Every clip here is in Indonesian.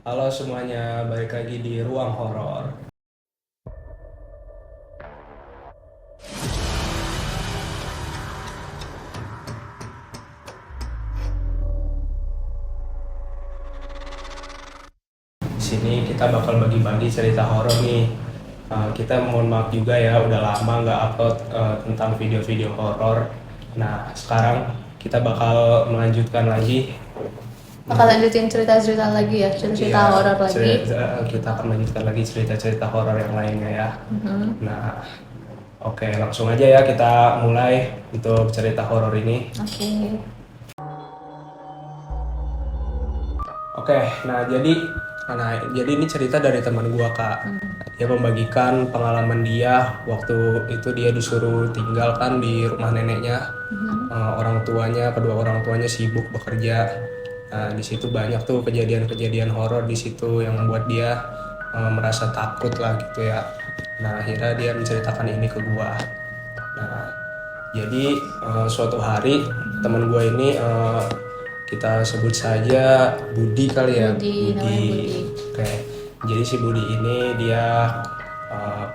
Halo semuanya, balik lagi di Ruang Horor. Di sini kita bakal bagi-bagi cerita horor nih. Kita mohon maaf juga ya, udah lama nggak upload tentang video-video horor. Nah, sekarang kita bakal melanjutkan lagi. Bakal lanjutin cerita-cerita lagi ya, cerita-cerita Iya, horor lagi. kita akan melanjutkan lagi cerita-cerita horor yang lainnya ya. Nah, oke, langsung aja ya kita mulai untuk cerita horor ini. Oke. Oke, nah jadi ini cerita dari teman gua Kak. Dia membagikan pengalaman dia waktu itu dia disuruh tinggal kan di rumah neneknya. Orang tuanya, kedua orang tuanya sibuk bekerja. Nah, di situ banyak tuh kejadian-kejadian horor di situ yang membuat dia merasa takut lah gitu ya. Nah, akhirnya dia menceritakan ini ke gua. Nah, jadi suatu hari teman gue ini kita sebut saja Budi kali ya. Budi, namanya Budi. Oke. Jadi si Budi ini dia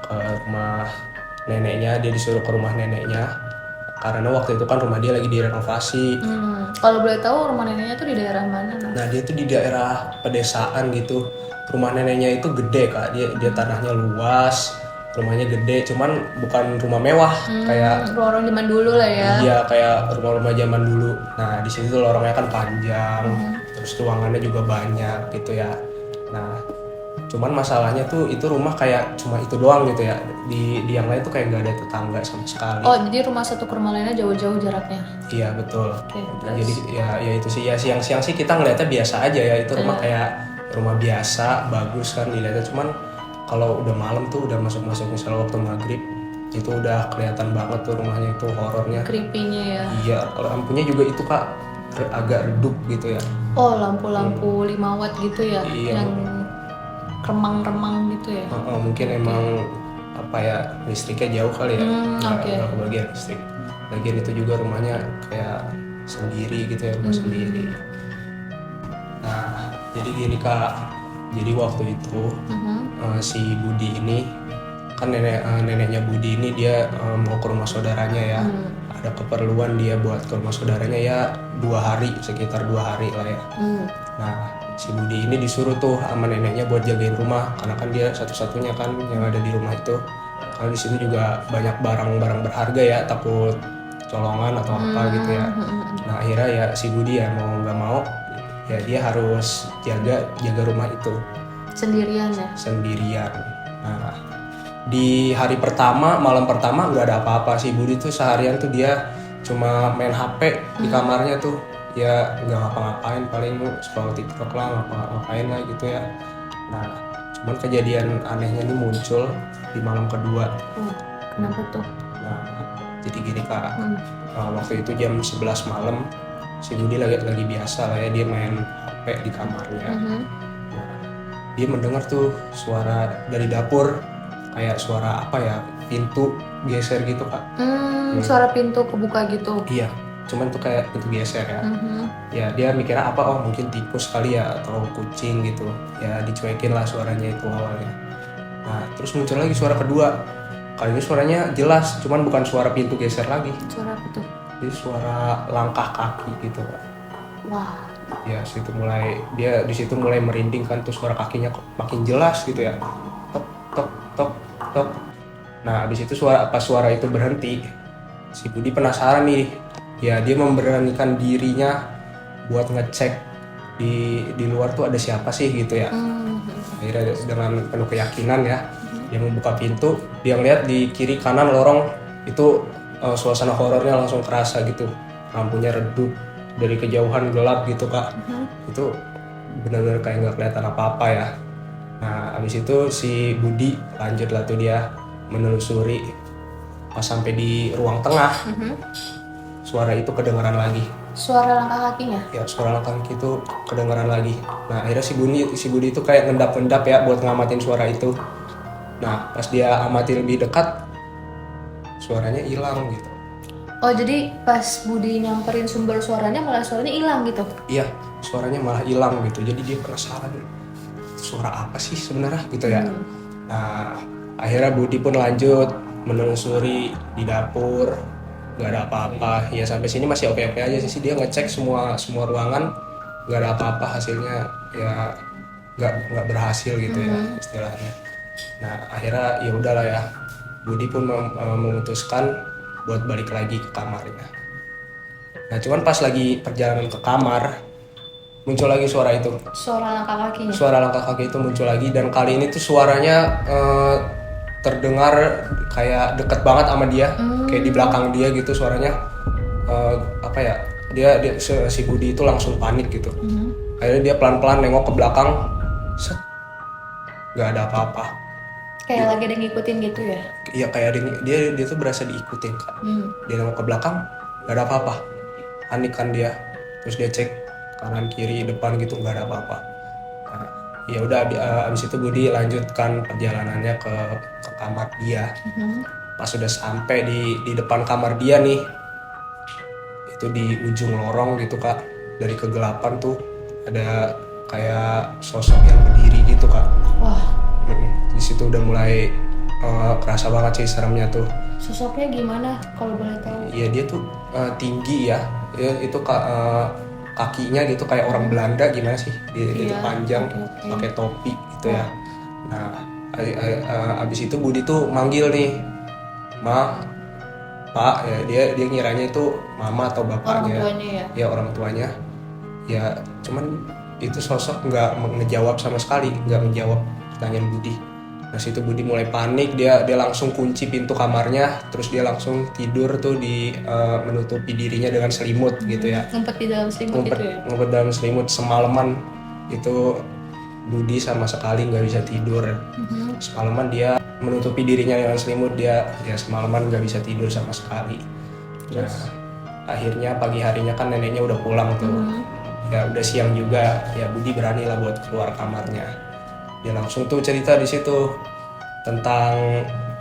ke rumah neneknya, dia disuruh ke rumah neneknya karena waktu itu kan rumah dia lagi direnovasi. Kalau boleh tahu rumah neneknya tuh di daerah mana? Nah dia tuh di daerah pedesaan gitu. Rumah neneknya itu gede Kak, dia tanahnya luas, rumahnya gede, cuman bukan rumah mewah kayak Orang zaman dulu lah ya. iya kayak rumah-rumah zaman dulu. Nah di situ lorongnya kan panjang, terus ruangannya juga banyak gitu ya. Nah cuman masalahnya tuh itu rumah kayak cuma itu doang gitu ya. Di yang lain tuh kayak nggak ada tetangga sama sekali. Oh, jadi rumah satu ke rumah lainnya jauh-jauh jaraknya. Iya betul. Oke, Jadi terus? ya itu sih ya siang-siang sih kita ngeliatnya biasa aja ya, itu rumah kayak rumah biasa bagus kan dilihatnya, cuman kalau udah malam tuh udah masuk-masuk misalnya waktu maghrib itu udah kelihatan banget tuh rumahnya itu horornya. Creepy-nya ya. Iya, lampunya juga itu Kak agak redup gitu ya. Oh, lampu-lampu 5 watt gitu ya, Iya. yang remang-remang gitu ya. Mungkin emang apa ya listriknya jauh kali ya, nggak kebagian listrik. Lagian itu juga rumahnya kayak sendiri gitu ya, rumah sendiri. Nah, jadi gini Kak, jadi waktu itu si Budi ini kan neneknya Budi ini dia mau ke rumah saudaranya ya. Ada keperluan dia buat ke rumah saudaranya ya 2 hari, sekitar 2 hari lah ya. Nah si Budi ini disuruh tuh sama neneknya buat jagain rumah karena kan dia satu-satunya kan yang ada di rumah itu. Karena di situ juga banyak barang-barang berharga ya, takut colongan atau apa gitu ya. Nah akhirnya ya si Budi ya mau nggak mau ya dia harus jaga rumah itu Sendirian ya. sendirian. Nah di hari pertama, malam pertama nggak ada apa-apa. Si Budi tuh seharian tuh dia cuma main HP di kamarnya tuh, ya nggak ngapa-ngapain, paling scroll TikTok lah, ngapa-ngapain lah gitu ya. Nah cuman kejadian anehnya ini muncul di malam kedua. Kenapa tuh? Nah jadi gini Kak, waktu itu jam 11 malam si Budi lagi biasa lah ya, dia main HP di kamarnya. Nah, dia mendengar tuh suara dari dapur, kayak suara apa ya, pintu geser gitu Kak. Suara pintu kebuka gitu. Iya, cuman tuh kayak pintu geser ya. Ya dia mikirnya apa, oh mungkin tikus kali ya atau kucing gitu ya, dicuekin lah suaranya itu awalnya. Nah terus muncul lagi suara kedua, kali ini suaranya jelas, cuman bukan suara pintu geser lagi, Suara apa tuh? jadi suara langkah kaki gitu Kak. Wah. Ya di situ mulai merinding kan, tuh suara kakinya kok makin jelas gitu ya, tok tok tok tok. Nah abis itu pas suara itu berhenti, si Budi penasaran nih ya, dia memberanikan dirinya buat ngecek di luar tuh ada siapa sih gitu ya. Akhirnya dengan penuh keyakinan ya dia membuka pintu, dia ngeliat di kiri kanan lorong itu suasana horornya langsung kerasa gitu, lampunya redup, dari kejauhan gelap gitu Kak. Itu benar-benar kayak nggak kelihatan apa-apa ya. Nah abis itu si Budi lanjut lah tuh dia menelusuri, pas sampai di ruang tengah suara itu kedengaran lagi. Suara langkah kakinya? Ya suara langkah kaki itu kedengaran lagi. Nah akhirnya si Budi itu kayak ngendap-ngendap ya buat ngamatin suara itu. Nah pas dia amati lebih dekat, suaranya hilang gitu. Oh, jadi pas Budi nyamperin sumber suaranya malah suaranya hilang gitu? Iya, suaranya malah hilang gitu. Jadi dia penasaran, suara apa sih sebenarnya gitu ya. Nah akhirnya Budi pun lanjut menelusuri di dapur, nggak ada apa-apa. Ya sampai sini masih oke-oke aja sih, dia ngecek semua ruangan, nggak ada apa-apa, hasilnya ya nggak berhasil gitu ya istilahnya. Nah akhirnya ya udahlah ya, Budi pun memutuskan buat balik lagi ke kamarnya. Nah cuman pas lagi perjalanan ke kamar muncul lagi suara itu. Suara langkah kakinya. Suara langkah kaki itu muncul lagi, dan kali ini tuh suaranya terdengar kayak deket banget sama dia, kayak di belakang dia gitu suaranya. Apa ya? Dia si Budi itu langsung panik gitu. Akhirnya dia pelan-pelan nengok ke belakang, set, nggak ada apa-apa. Kayak lagi ada yang ngikutin gitu ya. Iya kayak dia tuh berasa diikutin kan. Dia nengok ke belakang, nggak ada apa-apa. Panik kan dia, terus dia cek kanan kiri depan gitu, nggak ada apa-apa. Nah, ya udah abis itu Budi lanjutkan perjalanannya ke kamar dia. Pas sudah sampai di depan kamar dia nih, itu di ujung lorong gitu kak, dari kegelapan tuh ada kayak sosok yang berdiri gitu kak. Wah, Di situ udah mulai kerasa banget sih seremnya tuh. sosoknya gimana kalau boleh tahu? Iya dia tuh tinggi ya, itu kakinya gitu kayak orang Belanda gimana sih, dia tuh panjang, pakai topi gitu ya. Nah abis itu Budi tuh manggil nih, Ma, Pak, ya dia ngiranya itu mama atau bapaknya. Orang tuanya ya? Ya orang tuanya. Ya cuman itu sosok nggak ngejawab sama sekali, nggak menjawab pertanyaan Budi. Nah situ Budi mulai panik, dia langsung kunci pintu kamarnya, terus dia langsung tidur tuh menutupi dirinya dengan selimut gitu ya. Ngumpet di dalam selimut itu ya? Ngumpet dalam selimut semalaman itu Budi sama sekali nggak bisa tidur. Semalaman dia menutupi dirinya dengan selimut, dia ya semalaman nggak bisa tidur sama sekali. Nah akhirnya pagi harinya kan neneknya udah pulang tuh, ya udah siang juga, ya Budi berani lah buat keluar kamarnya. Dia langsung tuh cerita di situ tentang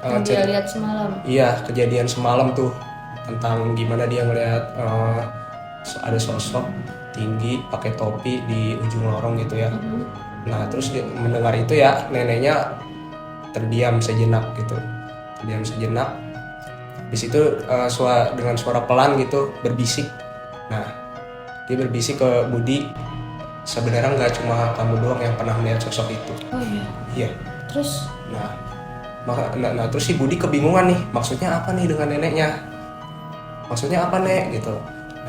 Yang dia lihat semalam. Iya, kejadian semalam tuh tentang gimana dia ngeliat ada sosok tinggi pakai topi di ujung lorong gitu ya. Nah, terus dia mendengar itu ya, neneknya terdiam sejenak gitu. Terdiam sejenak. Di situ dengan suara pelan gitu berbisik. Nah, dia berbisik ke Budi, sebenarnya nggak cuma kamu doang yang pernah melihat sosok itu. Oh iya. Iya. Terus? Nah terus si Budi kebingungan nih, maksudnya apa nih dengan neneknya? Maksudnya apa nek gitu?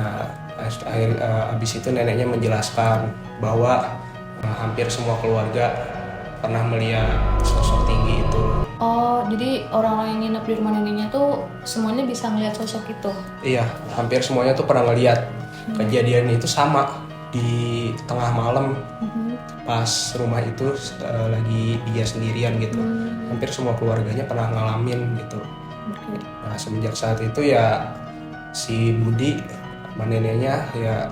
Nah abis itu neneknya menjelaskan bahwa hampir semua keluarga pernah melihat sosok tinggi itu. Oh, jadi orang-orang yang nginep di rumah neneknya tuh semuanya bisa ngeliat sosok itu? Iya, hampir semuanya tuh pernah ngelihat. Kejadian itu sama di tengah malam pas rumah itu lagi dia sendirian gitu. Hampir semua keluarganya pernah ngalamin gitu. Nah semenjak saat itu ya si Budi sama neneknya ya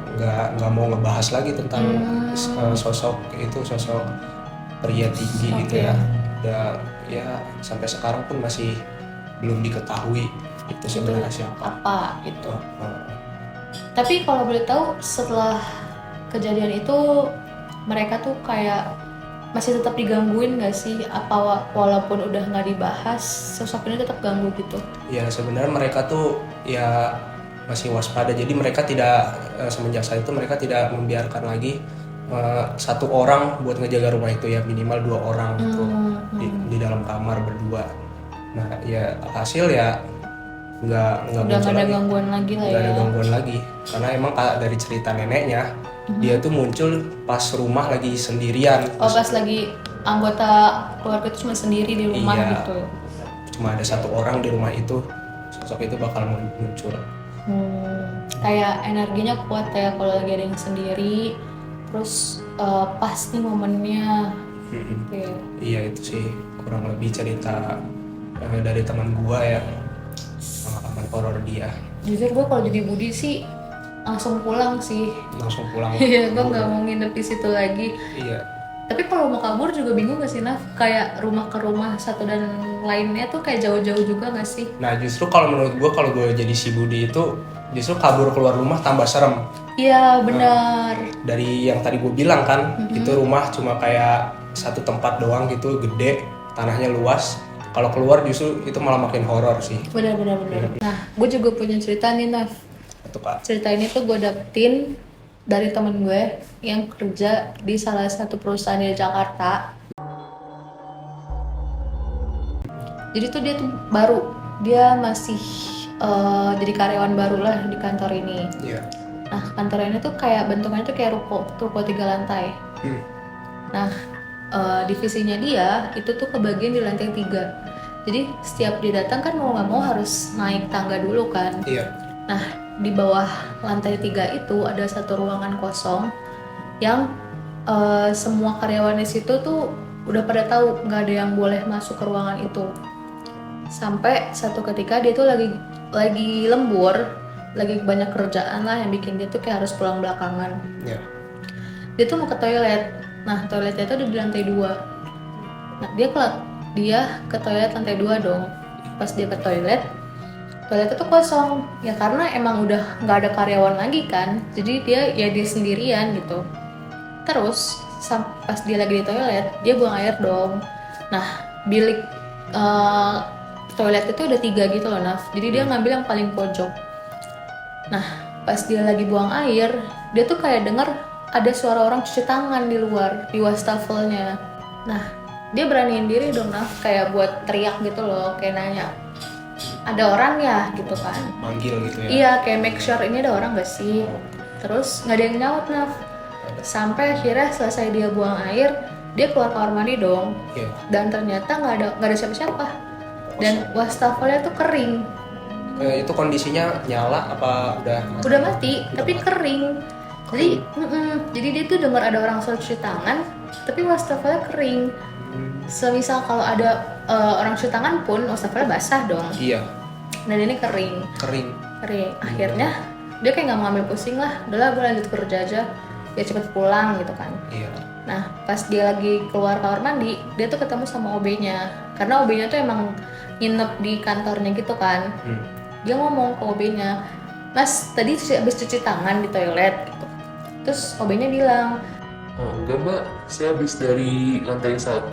nggak mau ngebahas lagi tentang sosok itu, sosok pria tinggi gitu ya. Ya sampai sekarang pun masih belum diketahui itu sebenarnya siapa. Apa gitu. Tapi kalau boleh tahu setelah kejadian itu mereka tuh kayak masih tetap digangguin nggak sih? Apa walaupun udah nggak dibahas, sosok ini tetap ganggu gitu? Ya sebenarnya mereka tuh ya masih waspada. Jadi mereka tidak semenjak saat itu mereka tidak membiarkan lagi satu orang buat ngejaga rumah itu ya, minimal 2 orang gitu di dalam kamar berdua. Nah ya hasil ya nggak udah nggak ada gangguan lagi lah ya. Nggak ada gangguan lagi karena emang dari cerita neneknya dia tuh muncul pas rumah lagi sendirian. Oh pas lagi anggota keluarga itu cuma sendiri di rumah gitu. Cuma ada 1 orang di rumah itu, sosok itu bakal muncul. Kayak energinya kuat ya kalau lagi ada yang sendiri, terus pas nih momennya. Iya itu sih kurang lebih cerita dari teman gua ya, pengalaman horor dia. Jujur gue kalau jadi Budi sih langsung pulang sih. Langsung pulang. Iya, gue nggak mau nginep di situ lagi. Iya. Tapi kalau mau kabur juga bingung gak sih, Naf? Kayak rumah ke rumah satu dan lainnya tuh kayak jauh-jauh juga gak sih? Nah justru kalau menurut gue, kalau gue jadi si Budi itu justru kabur keluar rumah tambah serem. Iya benar. Dari yang tadi gue bilang kan, itu rumah cuma kayak satu tempat doang gitu, gede, tanahnya luas. Kalau keluar justru itu malah makin horor sih. Benar. Nah, gue juga punya cerita nih, Naf. Itu Kak. Cerita ini tuh gue dapetin dari temen gue yang kerja di salah satu perusahaan di Jakarta. Jadi tuh dia tuh baru, dia masih jadi karyawan baru lah di kantor ini. Iya. Nah, kantor ini tuh kayak bentuknya tuh kayak ruko 3 lantai. Nah, divisinya dia itu tuh kebagian di lantai 3. Jadi setiap dia datang kan mau nggak mau harus naik tangga dulu kan. Iya. Nah, di bawah lantai 3 itu ada satu ruangan kosong yang semua karyawan di situ tuh udah pada tahu nggak ada yang boleh masuk ke ruangan itu. Sampai satu ketika dia tuh lagi lembur, lagi banyak kerjaan lah yang bikin dia tuh kayak harus pulang belakangan. Iya. Dia tuh mau ke toilet. Nah, toiletnya itu ada di lantai 2. Nah, dia ke toilet lantai 2 dong. Pas dia ke toiletnya tuh kosong. Ya karena emang udah nggak ada karyawan lagi kan. Jadi dia sendirian gitu. Terus pas dia lagi di toilet, dia buang air dong. Nah, bilik toilet itu ada 3 gitu loh, Naf. Jadi dia ngambil yang paling pojok. Nah, pas dia lagi buang air, dia tuh kayak denger ada suara orang cuci tangan di luar, di wastafelnya. Nah, dia beraniin diri dong, Naf, kayak buat teriak gitu loh, kayak nanya, ada orang ya gitu kan. Manggil gitu ya. Iya, kayak make sure ini ada orang gak sih. Terus nggak ada yang nyaut, Naf. Sampai akhirnya selesai dia buang air, dia keluar kamar mandi dong. Iya. Dan ternyata nggak ada siapa-siapa. Dan wastafelnya tuh kering. Itu kondisinya nyala apa Udah mati, tapi kering. Jadi dia tuh dengar ada orang cuci tangan, tapi wastafelnya kering. Semisal kalau ada orang cuci tangan pun wastafelnya basah dong. Iya. Dan ini kering. Akhirnya dia kayak nggak mau ambil pusing lah. Udahlah, gue lanjut kerja aja. Biar cepet pulang gitu kan. Iya. Nah, pas dia lagi keluar kamar mandi, dia tuh ketemu sama OB-nya. Karena OB-nya tuh emang nginep di kantornya gitu kan. Dia ngomong ke OB-nya, Mas, tadi habis cuci tangan di toilet gitu. Terus OB-nya bilang, Oh, enggak mbak, saya habis dari lantai 1,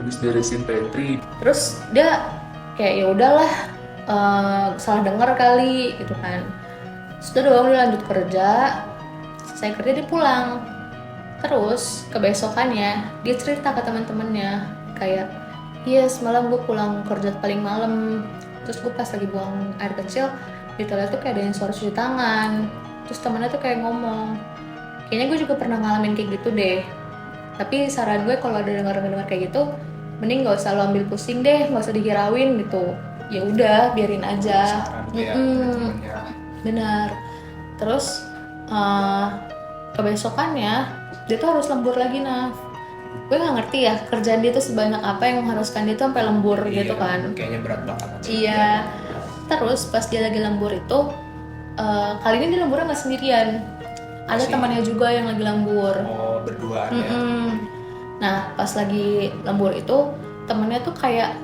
habis beresin pantry. Terus dia kayak ya udahlah, salah denger kali gitu kan. Sudah doang, dia lanjut kerja, selesai kerja dia pulang. Terus kebesokannya dia cerita ke teman-temannya kayak, iya semalam gue pulang kerja paling malam. Terus gue pas lagi buang air kecil di toilet tuh kayak ada yang suara cuci tangan. Terus temennya tuh kayak ngomong, kayaknya gue juga pernah ngalamin kayak gitu deh. Tapi saran gue kalau ada dengar-dengar kayak gitu, mending nggak usah lo ambil pusing deh, nggak usah dihirauin gitu. Ya udah, biarin aja. Saran ya, teman-temannya. Benar. Terus kebesokannya dia tuh harus lembur lagi, Naf. Gue nggak ngerti ya kerjaan dia tuh sebanyak apa yang mengharuskan dia tuh sampai lembur gitu kan. Kayaknya berat banget. Iya. Terus pas dia lagi lembur itu, kali ini dia lemburnya nggak sendirian. Ada temannya juga yang lagi lembur. Oh, berdua ya. Nah, pas lagi lembur itu temennya tuh kayak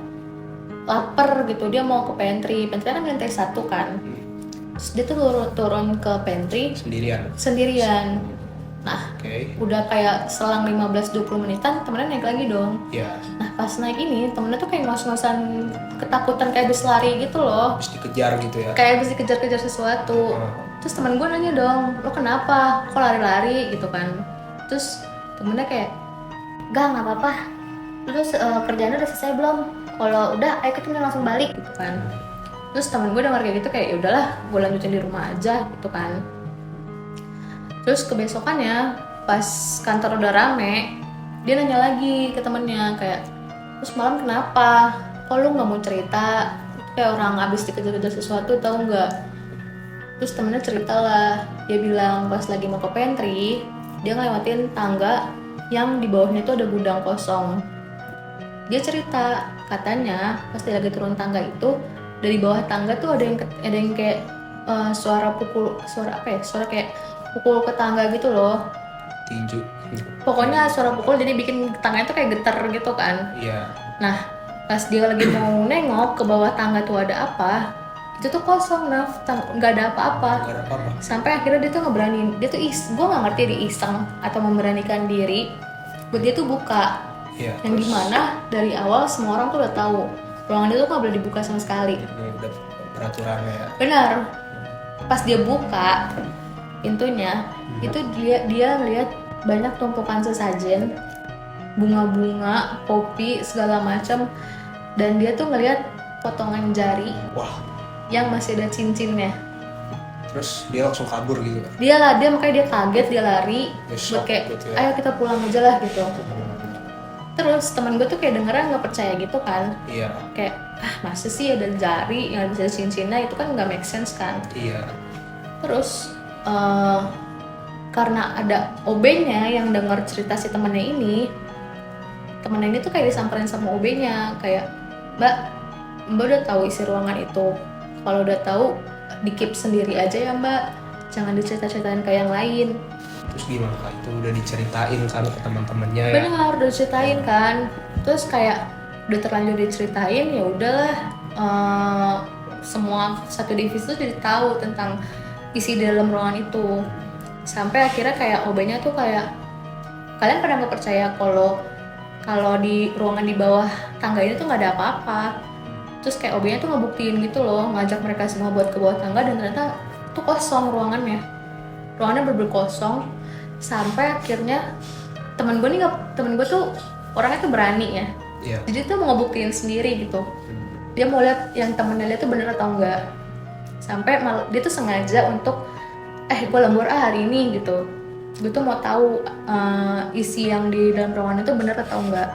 lapar gitu, dia mau ke pantry kan di lantai 1 kan. Terus dia tuh turun ke pantry sendirian. Nah, udah kayak selang 15-20 menitan temennya naik lagi dong. Iya. Nah, pas naik ini temennya tuh kayak ngos-ngosan ketakutan, kayak habis lari gitu loh. Habis dikejar gitu ya. Kayak habis dikejar-kejar sesuatu. Terus temen gue nanya dong, lo kenapa? Kok lari-lari gitu kan? Terus temennya kayak, nggak apa-apa. Lu kerjaan udah selesai belum? Kalau udah, ayo kita langsung balik gitu kan. Terus temen gue denger kayak gitu kayak, ya udahlah, gue lanjutin di rumah aja gitu kan. Terus kebesokannya pas kantor udah rame, dia nanya lagi ke temennya kayak, terus malam kenapa? Kok lu nggak mau cerita? Kayak orang abis dikejar-kejar sesuatu, tahu nggak? Terus temennya cerita lah, dia bilang pas lagi mau ke pantry, dia ngelewatin tangga yang di bawahnya itu ada gudang kosong. Dia cerita, katanya pas dia lagi turun tangga itu, dari bawah tangga tuh ada yang kayak suara kayak pukul ke tangga gitu loh. Tinju. Pokoknya suara pukul jadi bikin tangannya tuh kayak getar gitu kan. Iya. Nah, pas dia lagi mau nengok ke bawah tangga tuh ada apa, itu tuh kosong, Naf, nggak ada apa-apa. Sampai akhirnya dia tuh ngeberaniin, gue nggak ngerti dia iseng atau memberanikan diri buat dia tuh buka. Iya. Yang Terus dimana dari awal semua orang tuh udah tahu ruangan itu nggak boleh dibuka sama sekali. ini udah peraturannya ya. Benar. Pas dia buka pintunya, itu dia lihat banyak tumpukan sesajen, bunga-bunga, kopi segala macam, dan dia tuh ngelihat potongan jari Wah, yang masih ada cincinnya. terus dia langsung kabur gitu kan. Dia makanya dia kaget, dia lari, Dia buat shock kayak gitu ya. ayo kita pulang aja lah gitu. Terus teman gue tuh kayak dengeran nggak percaya gitu kan, Iya, kayak masa sih ada jari yang bisa ada cincinnya, itu kan nggak make sense kan. iya. Terus karena ada OB-nya yang dengar cerita si temennya ini tuh kayak disamperin sama OB-nya kayak, Mbak udah tahu isi ruangan itu, kalau udah tahu di keep sendiri aja ya Mbak, jangan dicerita-ceritain ke yang lain. Terus gimana Kak? Itu udah diceritain kan ke teman-temannya ya? Benar, udah diceritain kan, terus kayak udah terlanjur diceritain, ya udahlah, semua satu divisi tuh jadi tahu tentang isi di dalam ruangan itu. Sampai akhirnya kayak OB-nya tuh kayak, kalian pernah nggak percaya kalau di ruangan di bawah tangga ini tuh nggak ada apa-apa. Terus kayak OB-nya tuh ngebuktiin gitu loh, ngajak mereka semua buat ke bawah tangga, dan ternyata tuh kosong ruangannya bener-bener kosong. Sampai akhirnya temen gue tuh orangnya tuh berani ya, Iya. jadi tuh mau ngebuktiin sendiri gitu, dia mau lihat yang temennya lihat tuh bener atau enggak. Sampai dia tuh sengaja untuk gue lembur hari ini gitu, gue tuh mau tahu isi yang di dalam ruangan itu bener atau enggak.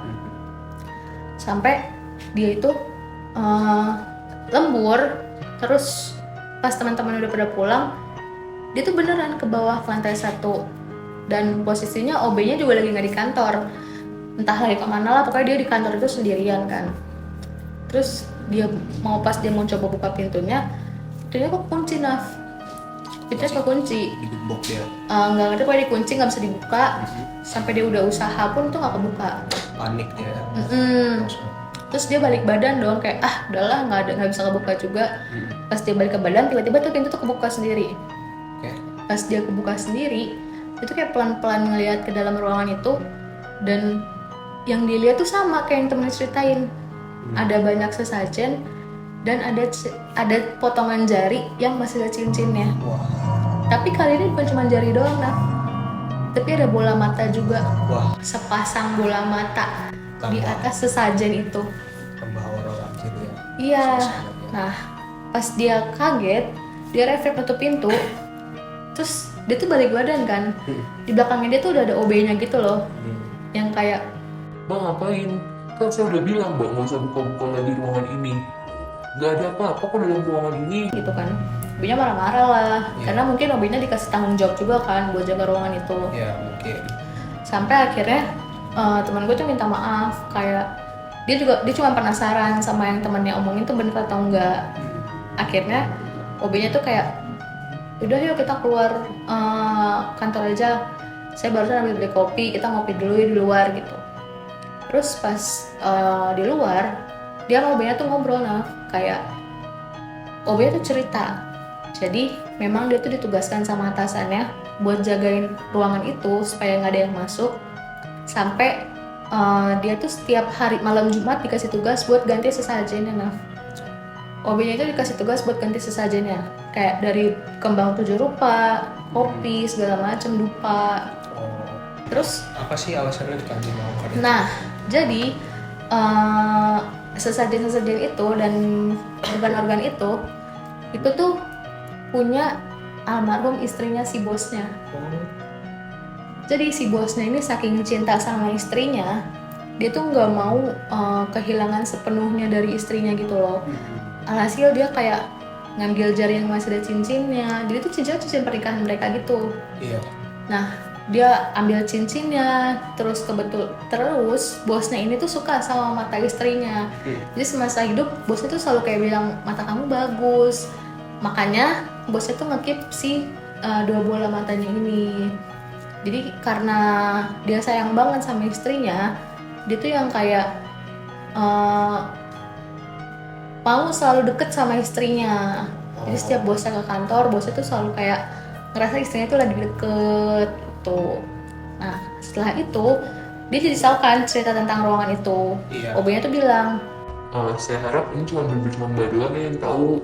Sampai dia itu lembur, terus pas teman-teman udah pada pulang, dia tuh beneran ke bawah ke lantai 1, dan posisinya OB-nya juga lagi nggak di kantor, entah lagi kemana lah, pokoknya dia di kantor itu sendirian kan. Terus pas dia mau coba buka pintunya kok kunci, Naf. Pintunya kekunci. Digembok dia. Nggak ngerti pokoknya dikunci, nggak bisa dibuka. Sampai dia udah usaha pun tuh nggak kebuka. Panik dia. Langsung. Terus dia balik badan dong, kayak udahlah nggak bisa kebuka juga. Pas dia balik ke badan, tiba-tiba tuh pintu tuh kebuka sendiri. Oke. Pas dia kebuka sendiri, itu kayak pelan-pelan ngelihat ke dalam ruangan itu, dan yang dilihat tuh sama kayak yang temen ceritain. Ada banyak sesajen dan ada potongan jari yang masih ada cincinnya. Wah. Tapi kali ini bukan cuma jari doang, Nah. Tapi ada bola mata juga. Wah. Sepasang bola mata di Tambah. atas sesajen itu. Tambah horor anjir ya. Iya. Suasananya. Nah, pas dia kaget, dia refleks nutup pintu. Terus dia tuh balik badan kan. Di belakangnya dia tuh udah ada OB-nya gitu loh. Yang kayak, Bang ngapain? Kan saya udah bilang Bang nggak usah buka-buka lagi ruangan ini. Nggak ada apa-apa kok dalam ruangan ini. gitu kan. OB-nya marah-marah lah. Iya. Karena mungkin OB-nya dikasih tanggung jawab juga kan buat jaga ruangan itu. Ya mungkin. Sampai akhirnya teman gue tuh minta maaf, kayak dia cuma penasaran sama yang temannya omongin tuh bener atau enggak. Akhirnya OB-nya tuh kayak, udah yuk kita keluar kantor aja, saya barusan habis beli kopi, kita ngopi dulu di luar gitu. Terus pas di luar, dia sama OB-nya tuh ngobrol, kayak OB-nya tuh cerita, jadi memang dia tuh ditugaskan sama atasannya buat jagain ruangan itu supaya nggak ada yang masuk. Sampai dia tuh setiap hari malam Jumat dikasih tugas buat ganti sesajennya, OB-nya itu dikasih tugas buat ganti sesajennya, kayak dari kembang 7 rupa, kopi segala macam, dupa. Oh. Terus Apa sih alasannya diganti mau kan? nah, jadi sesajen-sesajen itu dan organ-organ itu tuh punya almarhum istrinya si bosnya. Jadi si bosnya ini saking cinta sama istrinya, dia tuh nggak mau kehilangan sepenuhnya dari istrinya gitu loh. Alhasil dia kayak ngambil jari yang masih ada cincinnya, jadi tuh cincin pernikahan mereka gitu. Iya. Nah, dia ambil cincinnya, terus bosnya ini tuh suka sama mata istrinya. Jadi semasa hidup bosnya tuh selalu kayak bilang, mata kamu bagus. Makanya bosnya tuh ngekip si 2 bola matanya ini. Jadi karena dia sayang banget sama istrinya, dia tuh yang kayak mau selalu deket sama istrinya. Jadi setiap bosnya ke kantor, bosnya tuh selalu kayak ngerasa istrinya tuh lagi deket tuh. Nah, setelah itu dia jadi tahu kan cerita tentang ruangan itu. Iya. OB-nya tuh bilang, Saya harap ini cuma Mbak doang yang tahu,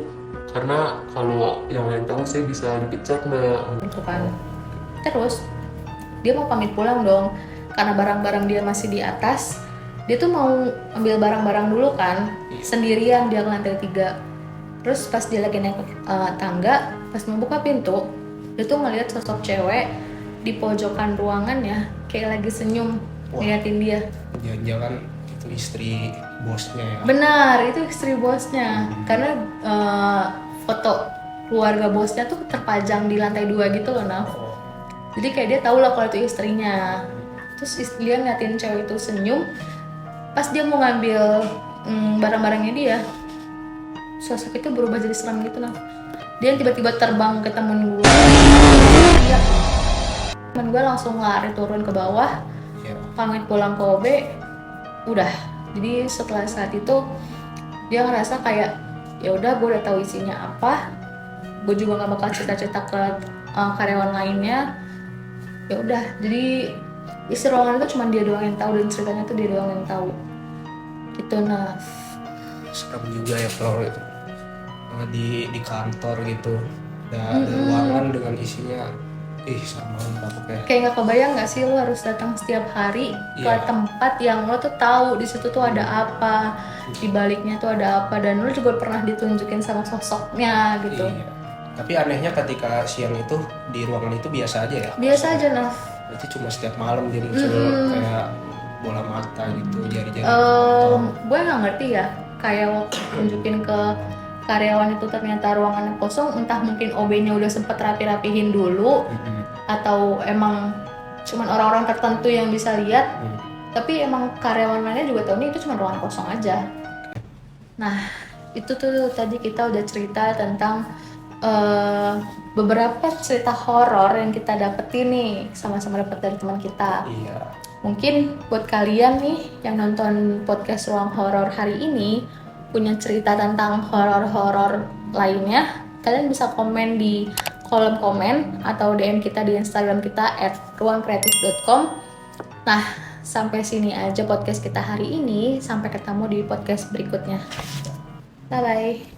karena kalau yang lain tahu saya bisa dipecat Mbak. gitu kan. Terus dia mau pamit pulang dong karena barang-barang dia masih di atas. Dia tuh mau ambil barang-barang dulu kan, sendirian dia ke lantai 3. Terus pas dia lagi naik tangga, pas mau buka pintu, dia tuh ngeliat sosok cewek di pojokan ruangannya kayak lagi senyum ngeliatin dia. Jangan-jangan itu istri bosnya ya. Benar, itu istri bosnya. Karena foto keluarga bosnya tuh terpajang di lantai 2 gitu loh, Naf. Oh, Jadi kayak dia tahu lah kalau itu istrinya. Terus dia ngeliatin cewek itu senyum. Pas dia mau ngambil barang-barangnya dia, sosok itu berubah jadi seram gitu, Naf. Dia tiba-tiba terbang ke temen gue. Dia, temen gue langsung lari turun ke bawah, iya. pamit pulang ke OB. Udah. Jadi setelah saat itu dia ngerasa kayak ya udah gue udah tahu isinya apa, gue juga nggak bakal cerita-cerita ke karyawan lainnya. Ya udah, jadi isi ruangan itu cuma dia doang yang tahu dan ceritanya tuh dia doang yang tahu. Gitu, Naf. Serem juga ya kalau di kantor gitu. Ada ruangan dengan isinya serem banget pokoknya. Kayak nggak kebayang nggak sih lo harus datang setiap hari ke Iya. tempat yang lo tuh tahu di situ tuh ada apa, di baliknya tuh ada apa, dan lo juga pernah ditunjukin sama sosoknya gitu. Iya. Tapi anehnya ketika siang itu di ruangan itu biasa aja ya. Biasa aja, Naf. Berarti cuma setiap malam dia muncul kayak bola mata gitu, jari-jari. Gue nggak ngerti ya, kayak waktu tunjukin ke karyawan itu ternyata ruangannya kosong, entah mungkin OB-nya udah sempet rapi-rapihin dulu, atau emang cuman orang-orang tertentu yang bisa lihat. Tapi emang karyawan lainnya juga tahu nih itu cuma ruangan kosong aja. Nah, itu tuh tadi kita udah cerita tentang beberapa cerita horor yang kita dapetin nih, sama-sama dapet dari teman kita. Iya. Mungkin buat kalian nih yang nonton podcast Ruang Horor hari ini punya cerita tentang horor-horor lainnya, kalian bisa komen di kolom komen atau DM kita di Instagram kita @ruangkreatif.com. Nah, sampai sini aja podcast kita hari ini. Sampai ketemu di podcast berikutnya. Bye-bye.